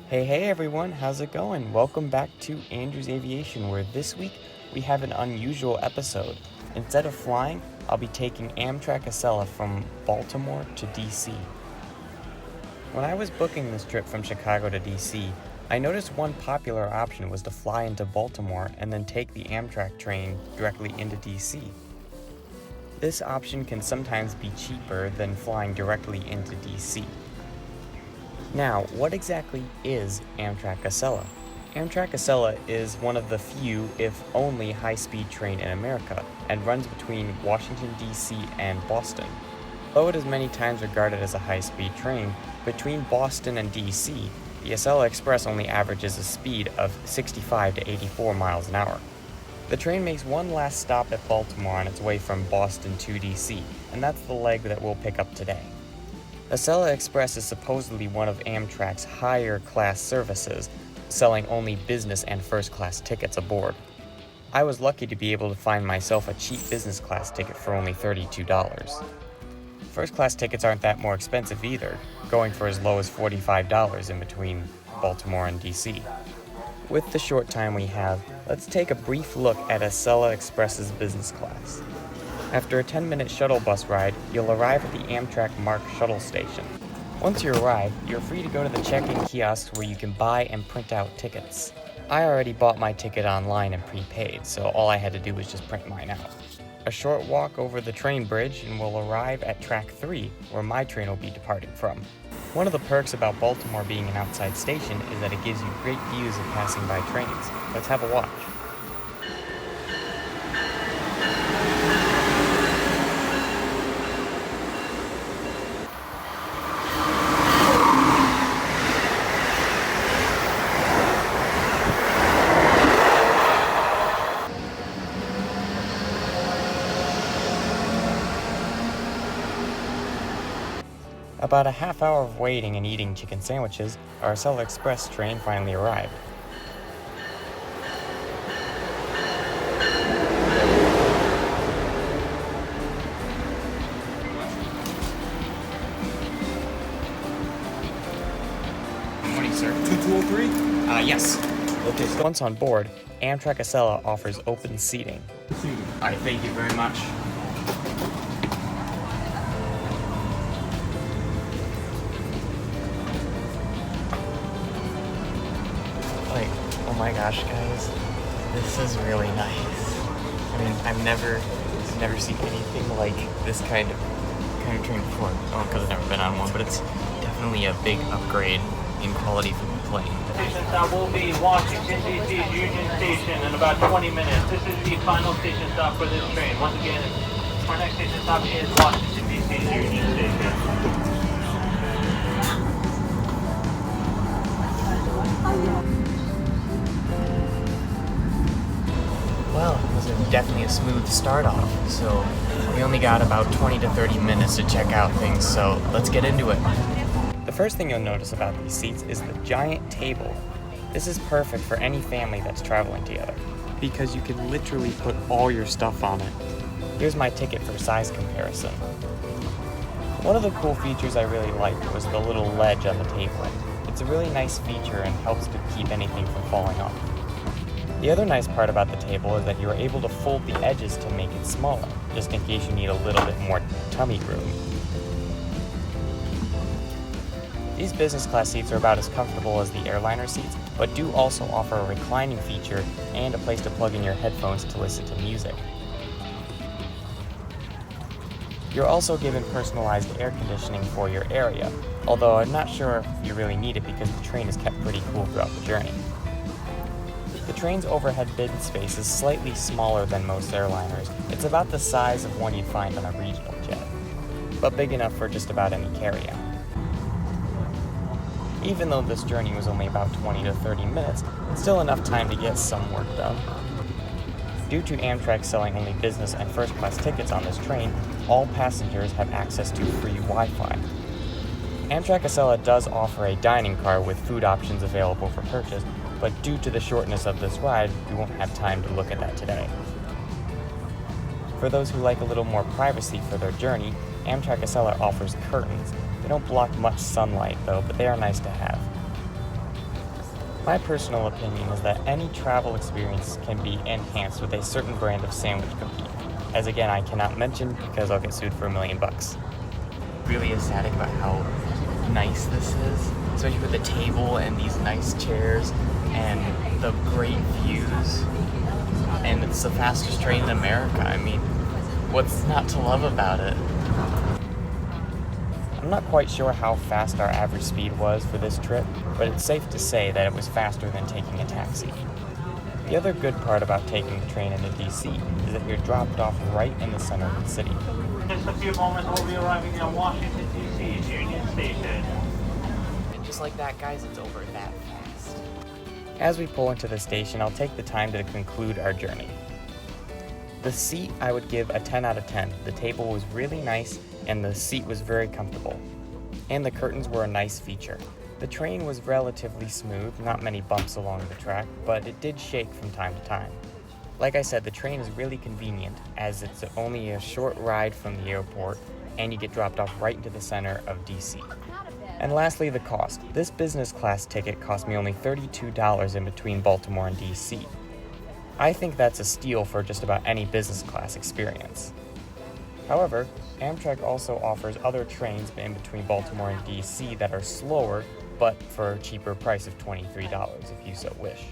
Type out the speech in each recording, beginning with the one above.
Hey everyone, how's it going? Welcome back to Andrew's Aviation, where this week we have an unusual episode. Instead of flying, I'll be taking Amtrak Acela from Baltimore to DC. When I was booking this trip from Chicago to DC, I noticed one popular option was to fly into Baltimore and then take the Amtrak train directly into DC. This option can sometimes be cheaper than flying directly into DC. Now, what exactly is Amtrak Acela? Amtrak Acela is one of the few, if only, high-speed train in America and runs between Washington, D.C. and Boston. Though it is many times regarded as a high-speed train, between Boston and D.C., the Acela Express only averages a speed of 65 to 84 miles an hour. The train makes one last stop at Baltimore on its way from Boston to D.C., and that's the leg that we'll pick up today. Acela Express is supposedly one of Amtrak's higher-class services, selling only business and first-class tickets aboard. I was lucky to be able to find myself a cheap business-class ticket for only $32. First-class tickets aren't that more expensive either, going for as low as $45 in between Baltimore and DC. With the short time we have, let's take a brief look at Acela Express's business class. After a 10-minute shuttle bus ride, you'll arrive at the Amtrak MARC shuttle station. Once you arrive, you're free to go to the check-in kiosks where you can buy and print out tickets. I already bought my ticket online and prepaid, so all I had to do was just print mine out. A short walk over the train bridge and we'll arrive at track 3, where my train will be departing from. One of the perks about Baltimore being an outside station is that it gives you great views of passing by trains. Let's have a watch. About a half hour of waiting and eating chicken sandwiches, our Acela Express train finally arrived. Morning, sir. 2203? Yes. Okay, so once on board, Amtrak Acela offers open seating. Alright, thank you very much. Oh my gosh, guys, this is really nice. I mean, I've never seen anything like this kind of train before. Oh, because I've never been on one, but it's definitely a big upgrade in quality from the plane. Station stop will be Washington, D.C. Union Station in about 20 minutes. This is the final station stop for this train. Once again, our next station stop is Washington, D.C. Union Station. Well, it was definitely a smooth start off, so we only got about 20 to 30 minutes to check out things, so let's get into it. The first thing you'll notice about these seats is the giant table. This is perfect for any family that's traveling together, because you can literally put all your stuff on it. Here's my ticket for size comparison. One of the cool features I really liked was the little ledge on the table. It's a really nice feature and helps to keep anything from falling off. The other nice part about the table is that you are able to fold the edges to make it smaller, just in case you need a little bit more tummy room. These business class seats are about as comfortable as the airliner seats, but do also offer a reclining feature and a place to plug in your headphones to listen to music. You're also given personalized air conditioning for your area, although I'm not sure if you really need it because the train is kept pretty cool throughout the journey. The train's overhead bin space is slightly smaller than most airliners. It's about the size of one you'd find on a regional jet, but big enough for just about any carry-on. Even though this journey was only about 20 to 30 minutes, it's still enough time to get some work done. Due to Amtrak selling only business and first-class tickets on this train, all passengers have access to free Wi-Fi. Amtrak Acela does offer a dining car with food options available for purchase, but due to the shortness of this ride, we won't have time to look at that today. For those who like a little more privacy for their journey, Amtrak Acela offers curtains. They don't block much sunlight though, but they are nice to have. My personal opinion is that any travel experience can be enhanced with a certain brand of sandwich cookie, as again I cannot mention because I'll get sued for $1 million. Really ecstatic about how nice this is, especially with the table and these nice chairs and the great views, and it's the fastest train in America. I mean, what's not to love about it? I'm not quite sure how fast our average speed was for this trip, but it's safe to say that it was faster than taking a taxi. The other good part about taking the train into DC is that you're dropped off right in the center of the city. In just a few moments, we'll be arriving in Washington, D.C.'s Union Station. And just like that, guys, it's over that fast. As we pull into the station, I'll take the time to conclude our journey. The seat I would give a 10 out of 10. The table was really nice and the seat was very comfortable. And the curtains were a nice feature. The train was relatively smooth, not many bumps along the track, but it did shake from time to time. Like I said, the train is really convenient as it's only a short ride from the airport and you get dropped off right into the center of DC. And lastly, the cost. This business class ticket cost me only $32 in between Baltimore and DC. I think that's a steal for just about any business class experience. However, Amtrak also offers other trains in between Baltimore and DC that are slower, but for a cheaper price of $23 if you so wish.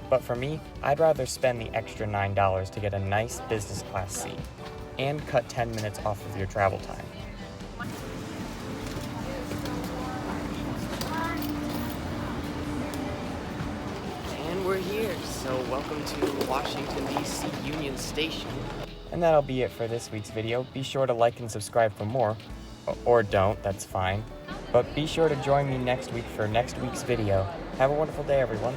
But for me, I'd rather spend the extra $9 to get a nice business class seat and cut 10 minutes off of your travel time. And we're here, so welcome to Washington, D.C. Union Station. And that'll be it for this week's video. Be sure to like and subscribe for more, or don't, that's fine. But be sure to join me next week for next week's video. Have a wonderful day, everyone.